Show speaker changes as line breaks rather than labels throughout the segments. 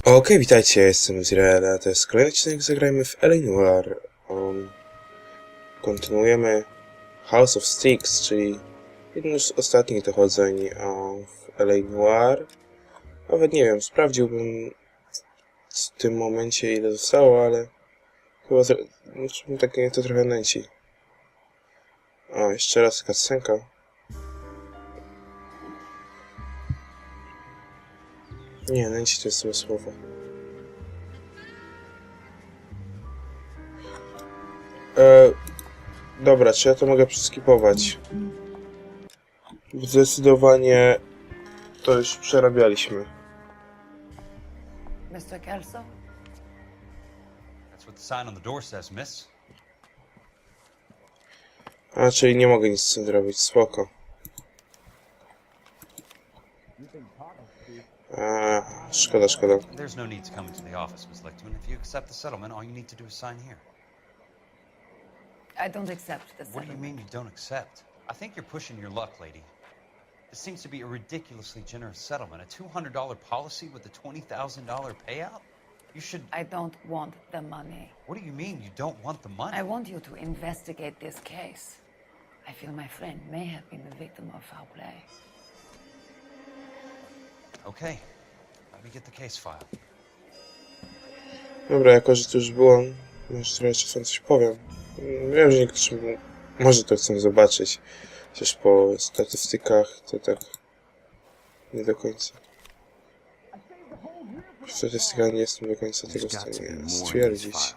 Okej, witajcie, jestem Zirael, a to jest kolejny odcinek Zagrajmy w Noire. Kontynuujemy House of Sticks, czyli jedno z ostatnich dochodzeń w Noire. Nawet nie wiem, sprawdziłbym w tym momencie ile zostało, ale chyba tak mnie to trochę nęci. O, jeszcze raz cutscenka. Nie, nęci to jest złe słowo. Dobra, czy ja to mogę przeskipować? Zdecydowanie to już przerabialiśmy.
Mr. Kelso?
That's what the sign on the door says, miss.
A, czyli nie mogę nic z tym zrobić, spoko. Szkoda.
There's no need to come into the office, Miss Lichtman. If you accept the settlement, all you need to do is sign here.
I don't accept the
What do you mean you don't accept? I think you're pushing your luck, lady. This seems to be a ridiculously generous settlement. A $200 policy with a $20,000 payout? You should...
I don't want the money.
What do you mean you don't want the money?
I want you to investigate this case. I feel my friend may have been the victim of foul play.
Okay. Let me get the case file.
Dobra, jako że to już było, może trochę czasem coś powiem. Wiem, że niektórzy może to chcą zobaczyć. Chociaż po statystykach to tak nie do końca. W statystykach nie jestem do końca tego w stanie stwierdzić.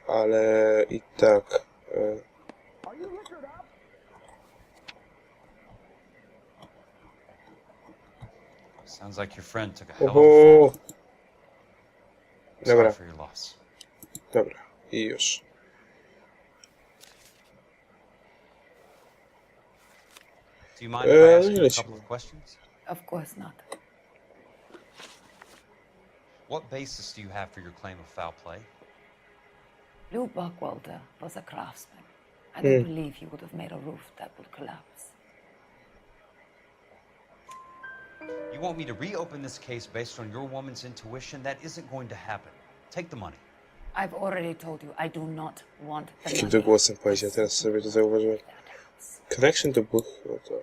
Ale i tak.
Sounds like your friend took a hell of a fall.
Dobra.
Sorry for your loss.
Dobra, i już.
Do you mind if I ask you a couple of questions?
Of course not.
What basis do you have for your claim of foul play?
Lou Buckwalter was a craftsman. I don't believe he would have made a roof that would collapse.
You want me to reopen this case based on your woman's intuition? That isn't going to happen. Take the money.
I've already told you I do not want the
Jakim
money.
to głosem powiedział, teraz sobie to zauważyłem. Connection to book, no to...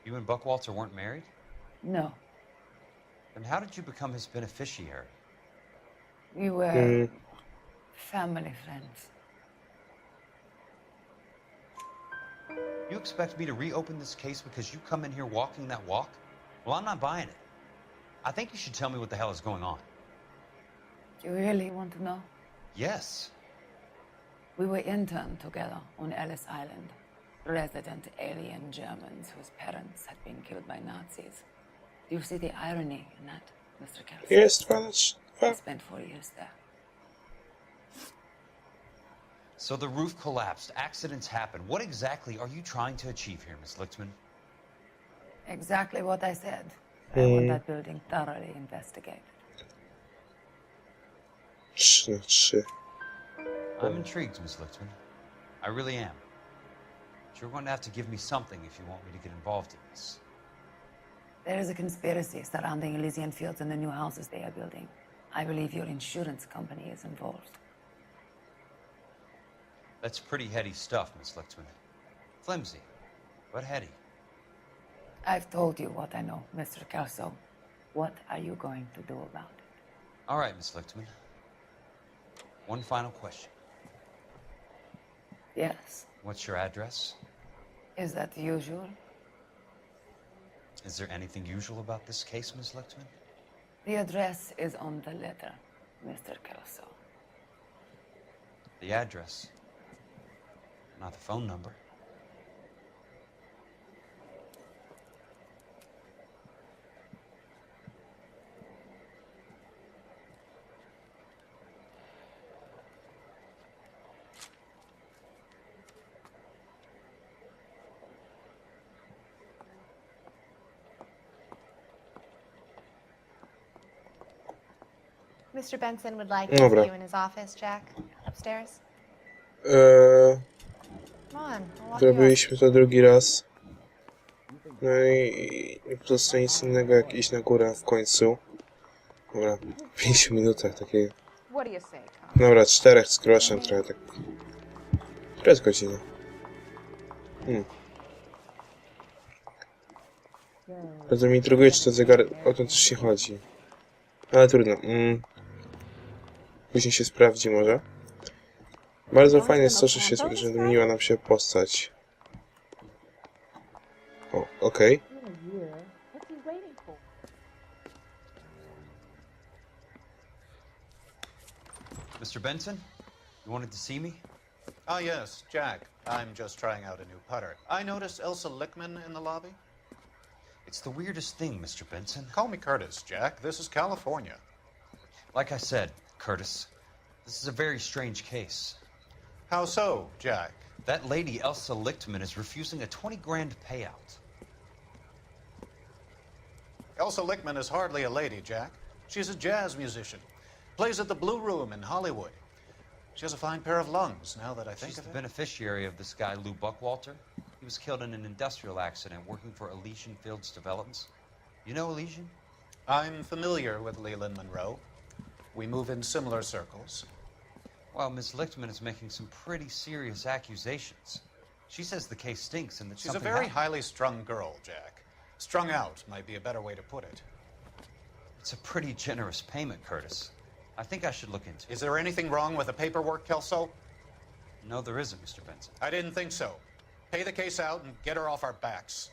You and Buckwalter weren't married?
No.
Then how did you become his beneficiary?
We were family friends.
You expect me to reopen this case because you come in here walking that walk? Well, I'm not buying it. I think you should tell me what the hell is going on.
You really want to know?
Yes.
We were interned together on Ellis Island. Resident alien Germans whose parents had been killed by Nazis. Do you see the irony in that, Mr. Kelso?
Jest 12.
I spent 4 years there.
So the roof collapsed. Accidents happen. What exactly are you trying to achieve here, Miss Lichtman?
Exactly what I said. I want that building thoroughly investigated.
3/3.
I'm intrigued, Miss Lichtman. I really am. But you're going to have to give me something if you want me to get involved in this.
There is a conspiracy surrounding Elysian Fields and the new houses they are building. I believe your insurance company is involved.
That's pretty heady stuff, Miss Lichtman. Flimsy, but heady.
I've told you what I know, Mr. Kelso. What are you going to do about it?
All right, Miss Lichtman. One final question.
Yes.
What's your address?
Is that usual?
Is there anything usual about this case, Miss Lichtman?
The address is on the letter, Mr. Kelso.
The address, not the phone number.
Mr. Benson would like to see you in his office, Jack. Upstairs. Come on, I'll walk you up.
Zrobiliśmy to drugi raz. No i nie pozostaje nic innego jak iść na górę w końcu. Dobra, w 5 minutach takie...
What do you say, Tom?
Dobra, 4 z groszem trochę tak... Która jest godzina? Bardzo mi intryguje, czy to zegar... O to też się chodzi. Ale trudno. Później się sprawdzi może. Bardzo fajne jest to, że zmieniła nam się postać. O, okej.
Mr. Benson, you wanted to see me?
Ah, yes, Jack. I'm just trying out a new putter. I noticed Elsa Lickman in the lobby.
It's the weirdest thing, Mr. Benson.
Call me Curtis, Jack. This is California.
Like I said, Curtis, this is a very strange case.
How so, Jack?
That lady, Elsa Lichtman, is refusing a 20 grand payout.
Elsa Lickman is hardly a lady, Jack. She's a jazz musician. Plays at the Blue Room in Hollywood. She has a fine pair of lungs, now that I think
She's
of
the
it.
beneficiary of this guy, Lou Buckwalter. He was killed in an industrial accident working for Elysian Fields Developments. You know Elysian?
I'm familiar with Leland Monroe. We move in similar circles.
Well, Miss Lichtman is making some pretty serious accusations. She says the case stinks and that
She's a
something
very
happened.
highly strung girl, Jack. Strung out might be a better way to put it.
It's a pretty generous payment, Curtis. I think I should look into it.
Is there anything wrong with the paperwork, Kelso?
No, there isn't, Mr. Benson.
I didn't think so. Pay the case out and get her off our backs.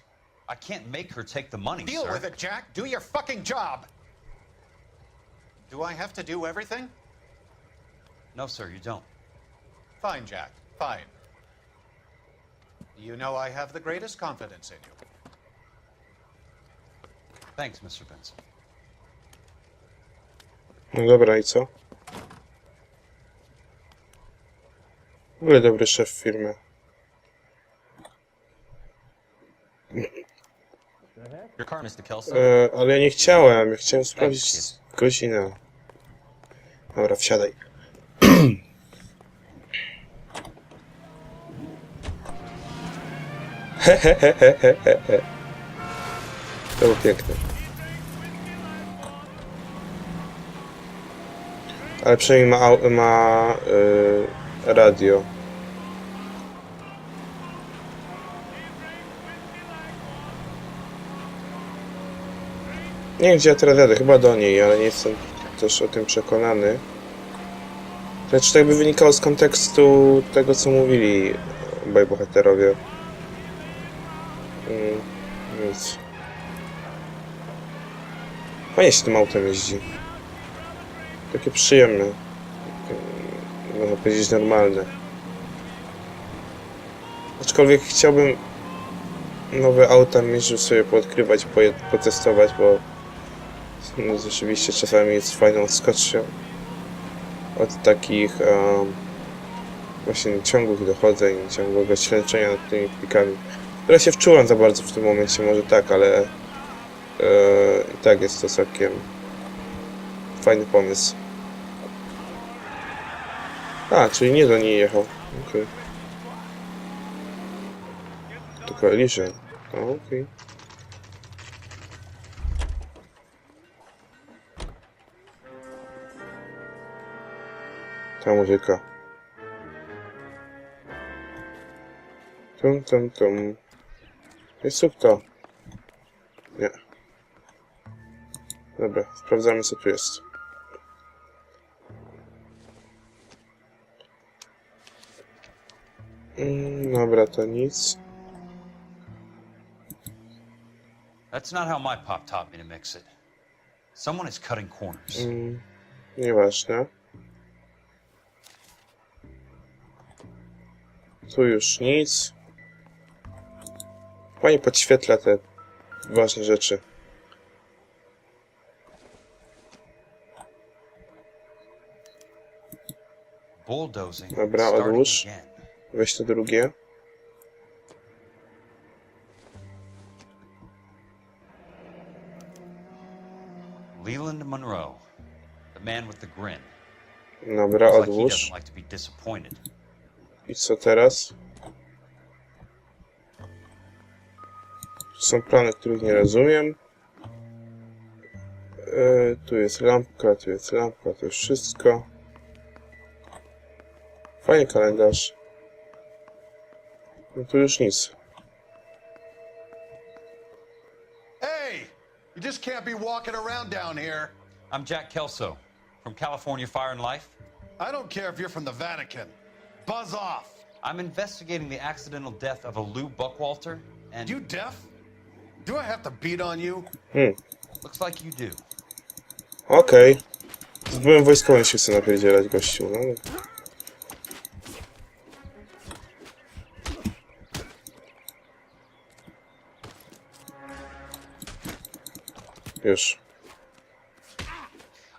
I can't make her take the money,
Deal
sir.
with it, Jack. Do your fucking job. Do I have to do everything?
No, sir, you don't.
Fine, Jack. Fine. You know I have the greatest confidence in you.
Thanks, Mr. Benson.
No dobra, i co? W ogóle dobry szef w firmie.
Your car, Mr. Kelso.
Ale ja nie chciałem. Ja chciałem sprawdzić godzinę. Dobra, wsiadaj. To było piękne. Ale przynajmniej ma radio. Nie wiem, gdzie ja teraz jadę, chyba do niej, ale nie jestem też o tym przekonany. Znaczy, to jakby wynikało z kontekstu tego, co mówili obaj bohaterowie. Więc... Fajnie się tym autem jeździ. Takie przyjemne. Można powiedzieć normalne. Aczkolwiek chciałbym nowe auta mieć, żeby sobie poodkrywać, potestować, bo no, rzeczywiście czasami jest fajną odskocznią od takich właśnie ciągłych dochodzeń, ciągłego ślęczenia nad tymi plikami. Teraz się wczułem za bardzo w tym momencie, może tak, ale i tak jest to całkiem fajny pomysł. A, czyli nie do niej jechał. Okej. Tylko Eliże. Okej. Ta muzyka. Tum. Jest to? Nie. Dobra, sprawdzamy, co tu jest. Dobra, to nic.
That's not how my pop taught me to mix it. Someone is cutting corners.
Nieważne. Tu już nic. Fajnie podświetla te ważne rzeczy.
Bulldozing.
Dobra,
starting
odłóż.
again.
Weź to drugie.
Leland Monroe, the man with the grin.
Dobra,
Looks like he
odłóż.
doesn't like to be disappointed.
I co teraz? Są plany, których nie rozumiem. Tu jest lampka, to już wszystko. Fajny kalendarz. No tu już nic.
Hey! You just can't be walking around down here.
I'm Jack Kelso from California Fire and Life.
I don't care if you're from the Vatican. Buzz off.
I'm investigating the accidental death of a Lou Buckwalter, and
You deaf? Do I have to beat on you?
looks like you do.
Okej. Byłem wojskowym, się chcę napierdzielać, gościu. No. Już.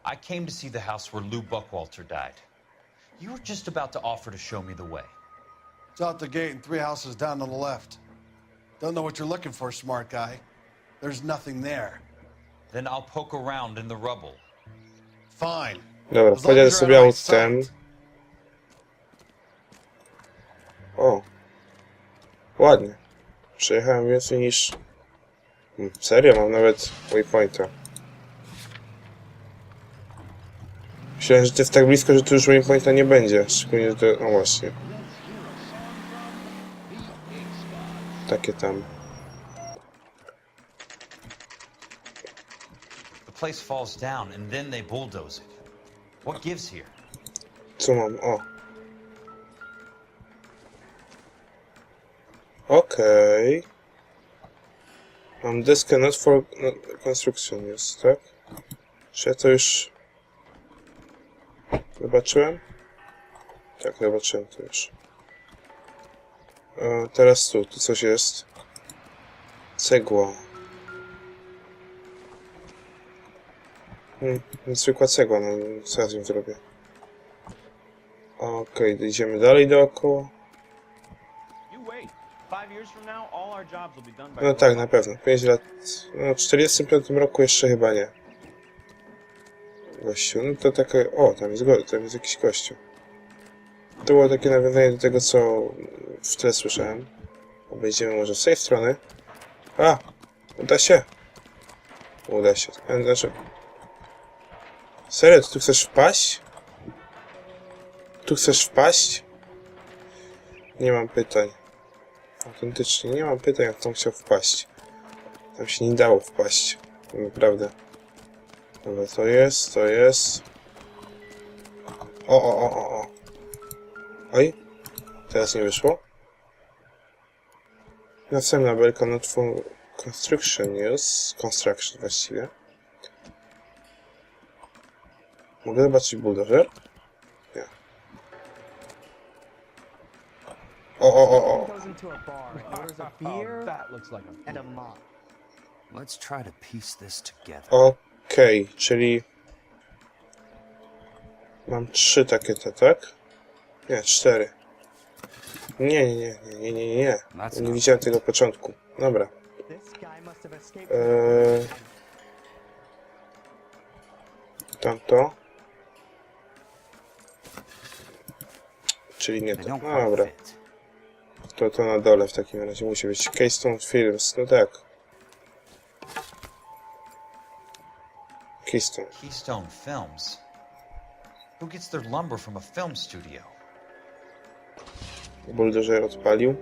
I came to see the house where Lou Buckwalter died. You were just about to offer to show me the way.
It's out the gate and 3 houses down on the left. Don't know what you're looking for, smart guy. There's nothing there.
Then I'll poke around in the rubble.
Fine.
Dobra,
As long
pojadę
as you're
sobie
out of my
autem.
sight.
O. Ładnie. Przejechałem więcej niż... Serio? Mam nawet waypointa. Myślałem, że to jest tak blisko, że tu już waypointa nie będzie. Szczególnie, że to... No właśnie. Takie tam.
The place falls down and then they bulldoze it. What gives here?
Co mam? O. Okej. Mam deskę not for construction jest, tak? Czy ja to już... Zobaczyłem? Tak, zobaczyłem to już. Teraz tu coś jest. Cegła. Zwykła cegła, no co ja z nią zrobię? Okej, idziemy dalej dookoła. No tak, na pewno. 5 lat... No, w 45 roku jeszcze chyba nie. Gościu, no to takie... O, tam jest jakiś gościu. To było takie nawiązanie do tego, co w tle słyszałem. Obejdziemy może z tej strony. A! Uda się! Uda się. Znaczy... Serio, tu chcesz wpaść? Tu chcesz wpaść? Nie mam pytań. Autentycznie, nie mam pytań, jak tam chciał wpaść. Tam się nie dało wpaść. Naprawdę. Dobra, to jest, to jest. O. Oj. Teraz nie wyszło. Następna belka not for construction jest. Construction właściwie. Mogę zobaczyć buldożer? Nie. O.
Let's try to piece this together.
Okej, czyli... Mam 3 takie te, tak? Nie, 4. Nie. Nie widziałem tego początku. Dobra. Tamto. Czyli nie to. No dobra. To na dole w takim razie musi być Keystone Films. No tak.
Keystone Films? Who gets their lumber from a film studio?
Buldożer odpalił.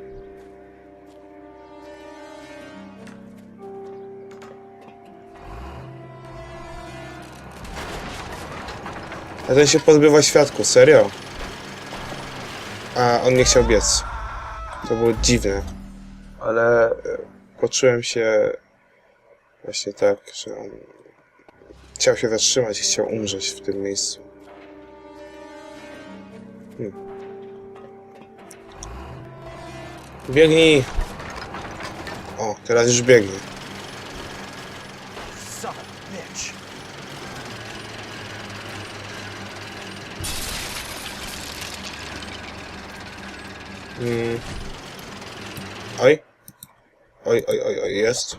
A ten się pozbywa świadków, serio? A on nie chciał biec. To było dziwne. Ale poczułem się właśnie tak, że on chciał się zatrzymać i chciał umrzeć w tym miejscu. Biegnij! O, teraz już biegnie. Oj, jest.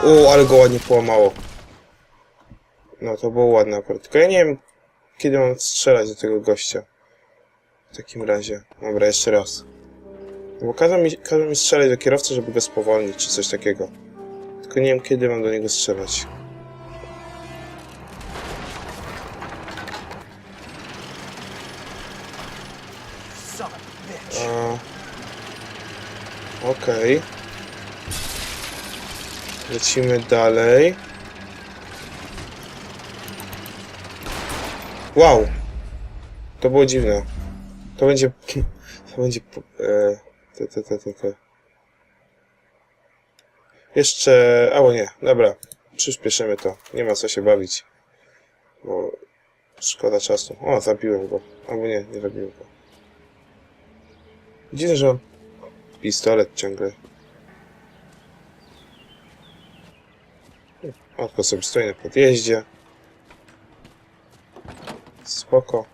O, ale go ładnie połamało. No, to było ładne akurat. Tylko ja nie wiem, kiedy mam strzelać do tego gościa. W takim razie. Dobra, jeszcze raz. Bo kazał mi strzelać do kierowcy, żeby go spowolnić, czy coś takiego. Tylko nie wiem, kiedy mam do niego strzelać. Okej. Lecimy dalej. Wow! To było dziwne. To będzie... To będzie... Jeszcze... Albo nie. Dobra. Przyspieszymy to. Nie ma co się bawić. Bo... Szkoda czasu. O, zabiłem go. Albo nie, nie zabiłem go. Dziwne, że mam pistolet ciągle. O, tylko sobie stoi na podjeździe. Spoko.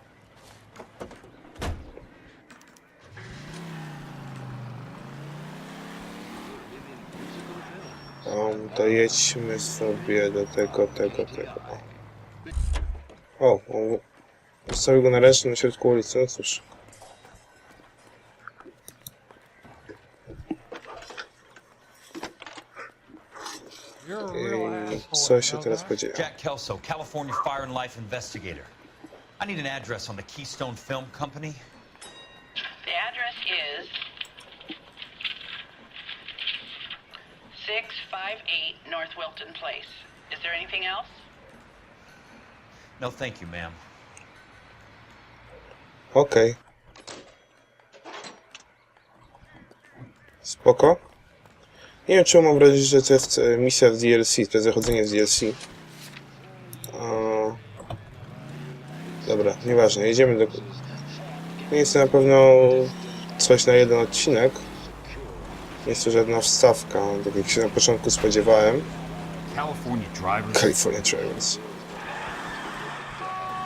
Dojedźmy sobie do tego. O, zostawił go na ręcznym na środku ulicy, no cóż. Co się teraz podzieje?
Jack Kelso, California Fire and Life Investigator. I need an address on the Keystone Film Company.
The address is 658 North Wilton Place. Is there anything else?
No, thank you, ma'am.
Okej. Spoko. Nie wiem, czemu mam wrażenie, że to jest misja w DLC, to jest zachodzenie w DLC. Dobra, nieważne, jedziemy do... Nie jest to na pewno coś na jeden odcinek. Nie jest to żadna wstawka, tak jak się na początku spodziewałem. California Drivers.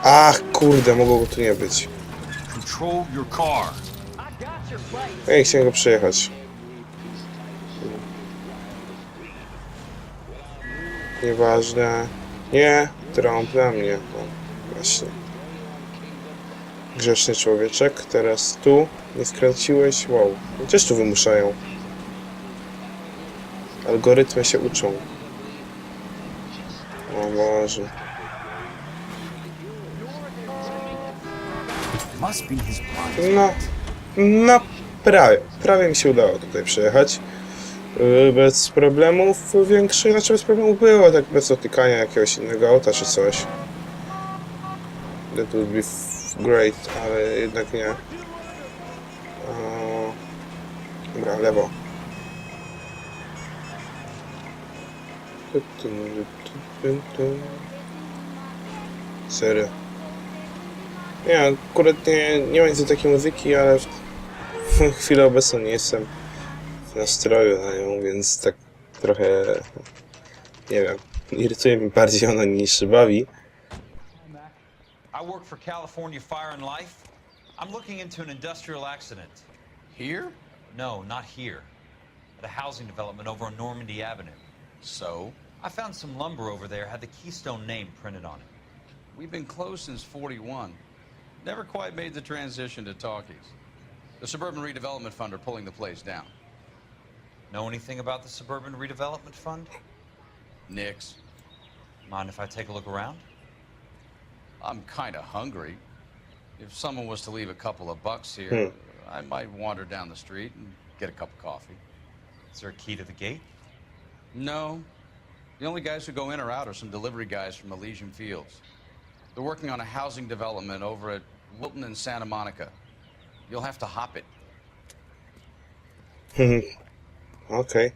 Ach, kurde, mogło go tu nie być. Ej, chciałem go przejechać. Nieważne. Nie, trąb na mnie. O, właśnie. Grzeczny człowieczek. Teraz tu. Nie skręciłeś. Wow. Też tu wymuszają. Algorytmy się uczą. O Boże. No, prawie mi się udało tutaj przejechać. Bez problemów większych, znaczy bez problemów było, tak bez dotykania jakiegoś innego auta czy coś. That would be great, ale jednak nie. Dobra, lewo. Serio. Nie, akurat nie mam nic do takiej muzyki, ale w chwilę obecną nie jestem w nastroju na nią, więc tak trochę, nie wiem, irytuje mnie bardziej ona niż bawi.
I work for California Fire and Life. I'm looking into an industrial accident.
Here?
No, not here. At a housing development over on Normandy Avenue.
So?
I found some lumber over there, had the Keystone name printed on it.
We've been closed since 41. Never quite made the transition to talkies. The Suburban Redevelopment Fund are pulling the place down.
Know anything about the Suburban Redevelopment Fund?
Nix.
Mind if I take a look around?
I'm kind of hungry. If someone was to leave a couple of bucks here, I might wander down the street and get a cup of coffee.
Is there a key to the gate?
No. The only guys who go in or out are some delivery guys from Elysian Fields. They're working on a housing development over at Wilton and Santa Monica. You'll have to hop it.
Okej.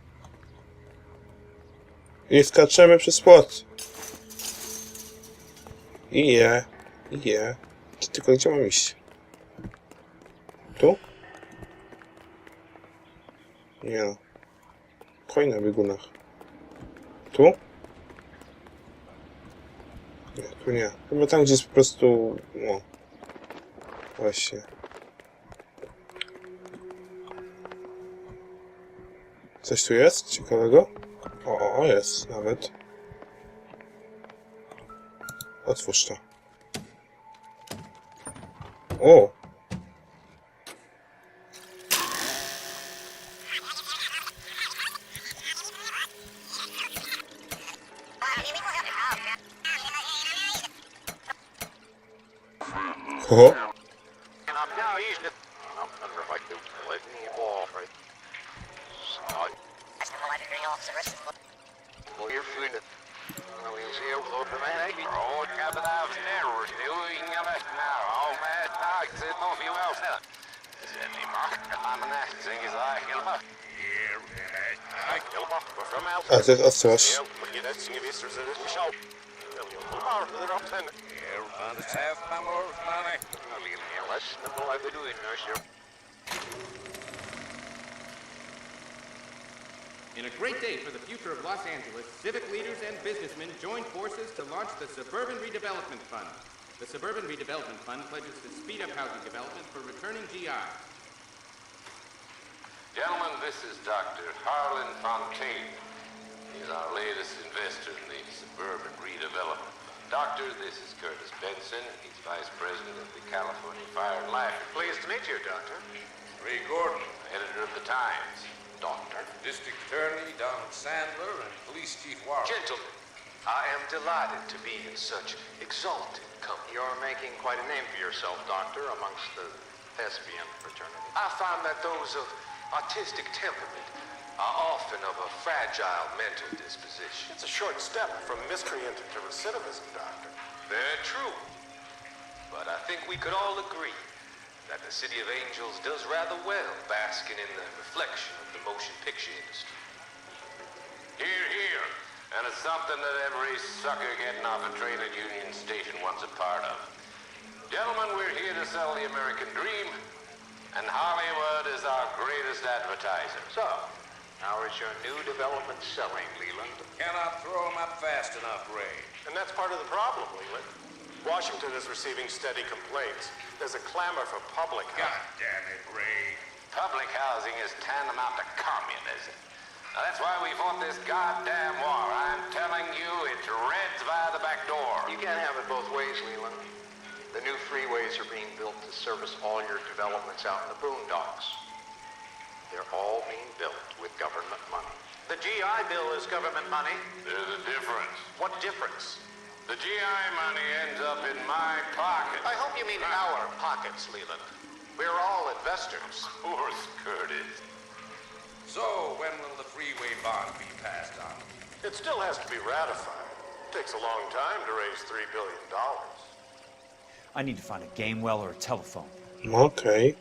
I skaczemy przez płot. Tylko gdzie mam iść? Tu? Nie no. Koi na biegunach. Tu? Nie, tu nie. Chyba tam, gdzie jest po prostu... No. Właśnie. Coś tu jest ciekawego? O, jest nawet. Otwórz to. O! O, a to jest ostrość.
In a great day for the future of Los Angeles, civic leaders and businessmen joined forces to launch the Suburban Redevelopment Fund. The Suburban Redevelopment Fund pledges to speed up housing development for returning GIs.
Gentlemen, this is Dr. Harlan Fontaine. He's our latest investor in the Suburban Redevelopment Fund. Doctor, this is Curtis Benson. He's Vice President of the California Fire and Life.
Pleased to meet you, Doctor.
Ray Gordon, editor of the Times.
Doctor.
District Attorney Donald Sandler and Police Chief Warren.
Gentlemen, I am delighted to be in such exalted company.
You're making quite a name for yourself, Doctor, amongst the thespian fraternity.
I find that those of artistic temperament are often of a fragile mental disposition.
It's a short step from miscreant to recidivism, Doctor.
Very true. But I think we could all agree that the City of Angels does rather well basking in the reflection of the motion picture industry.
Here, here. And it's something that every sucker getting off a train at Union Station wants a part of. Gentlemen, we're here to sell the American dream, and Hollywood is our greatest advertiser.
So, how is your new development selling, Leland?
Cannot throw them up fast enough, Ray.
And that's part of the problem, Leland. Washington is receiving steady complaints. There's a clamor for public
God
housing.
damn it, Ray. Public housing is tantamount to communism. Now, that's why we fought this goddamn war. I'm telling you, it's Reds via the back door.
You can't have it both ways, Leland. The new freeways are being built to service all your developments out in the boondocks. They're all being built with government money.
The GI Bill is government money.
There's a difference.
What difference?
The GI money ends up in my pocket.
I hope you mean our pockets, Leland. We're all investors.
Of course, Curtis. So, when will the freeway bond be passed on?
It still has to be ratified. It takes a long time to raise $3 billion.
I need to find a game well or a telephone.
Okej.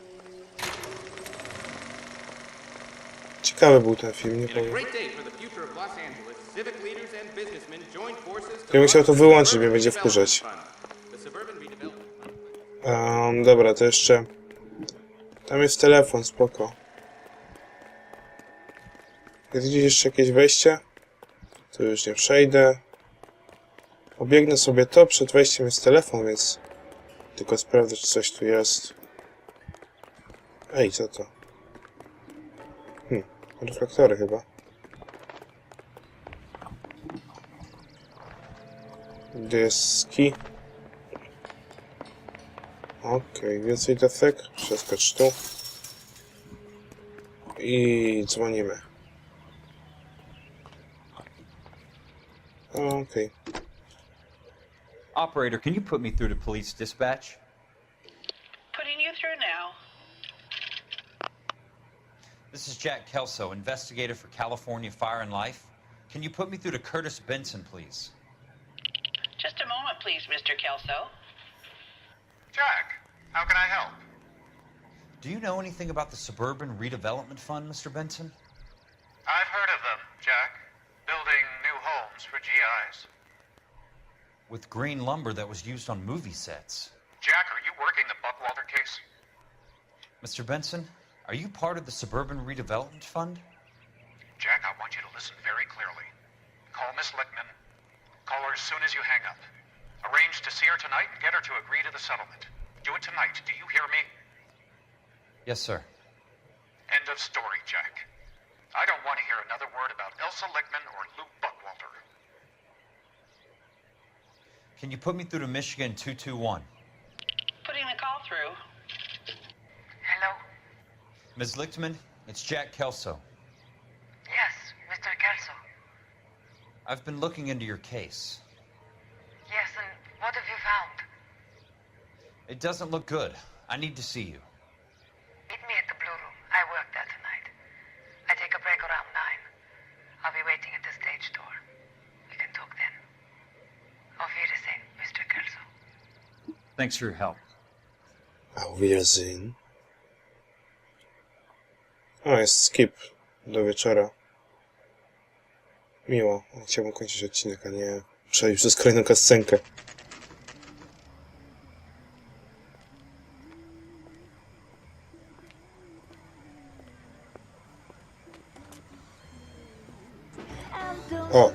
Ciekawy był ten film, nie
In a
powiem.
great day for the future of Los Angeles, civic leaders and businessmen joined forces to
Ja bym chciał
launch
to
the
wyłączyć,
Suburban
mnie będzie
Redevelopment
wkurzać.
Fund. The Suburban Redevelopment Fund.
Dobra, to jeszcze... Tam jest telefon, spoko. Jest gdzieś jeszcze jakieś wejście? Tu już nie przejdę. Obiegnę sobie to, przed wejściem jest telefon, więc... Tylko sprawdzę, czy coś tu jest. Ej, co to? Reflektory chyba. Dyski. Okej, więcej desek. Przeskocz tu. I dzwonimy. Okej.
Operator, can you put me through to police dispatch?
Putting you through now.
This is Jack Kelso, investigator for California Fire and Life. Can you put me through to Curtis Benson, please?
Just a moment, please, Mr. Kelso.
Jack, how can I help?
Do you know anything about the Suburban Redevelopment Fund, Mr. Benson?
I've heard of them, Jack. Building new homes for GIs.
With green lumber that was used on movie sets.
Jack, are you working the Buckwalter case?
Mr. Benson, are you part of the Suburban Redevelopment Fund?
Jack, I want you to listen very clearly. Call Miss Lickman. Call her as soon as you hang up. Arrange to see her tonight and get her to agree to the settlement. Do it tonight. Do you hear me?
Yes, sir.
End of story, Jack. I don't want to hear another word about Elsa Lickman or Luke Buckwalter.
Can you put me through to Michigan 221?
Putting the call through.
Hello?
Ms. Lichtman, it's Jack Kelso.
Yes, Mr. Kelso.
I've been looking into your case.
Yes, and what have you found?
It doesn't look good. I need to see you.
Meet me at the Blue Room. I work there tonight. I take a break around 9. I'll be waiting at the stage door. We can talk then. Auf Wiedersehen, Mr. Kelso.
Thanks for your help.
Auf Wiedersehen. O, jest skip do wieczora. Miło. Chciałbym kończyć odcinek, a nie przejść przez kolejną kascenkę. O!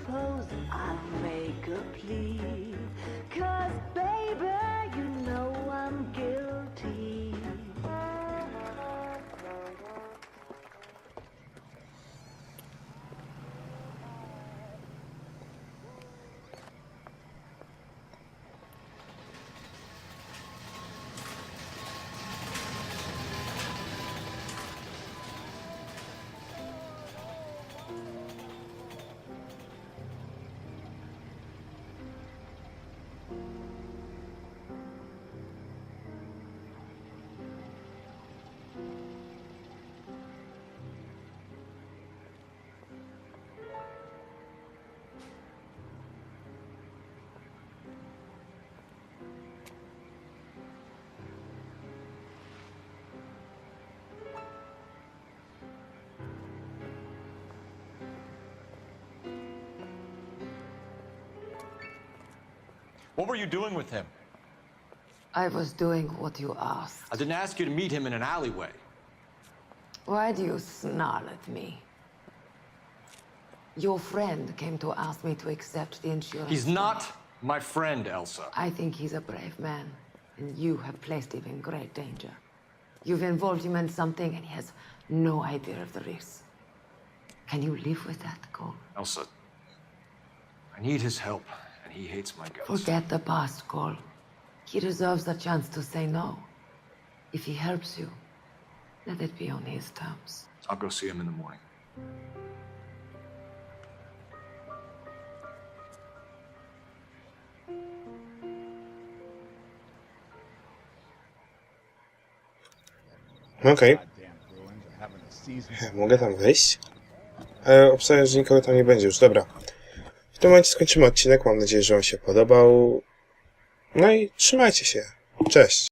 What were you doing with him?
I was doing what you asked.
I didn't ask you to meet him in an alleyway.
Why do you snarl at me? Your friend came to ask me to accept the insurance.
He's not my friend, Elsa.
I think he's a brave man, and you have placed him in great danger. You've involved him in something, and he has no idea of the risk. Can you live with that, Cole?
Elsa, I need his help, and he hates my guts.
Forget the past, Cole. He deserves a chance to say no. If he helps you, let it be on his terms.
I'll go see him in the morning.
Okej. Mogę tam wejść? Ale obstawiam, że nikogo tam nie będzie już. Dobra. W tym momencie skończymy odcinek. Mam nadzieję, że wam się podobał. No i trzymajcie się. Cześć.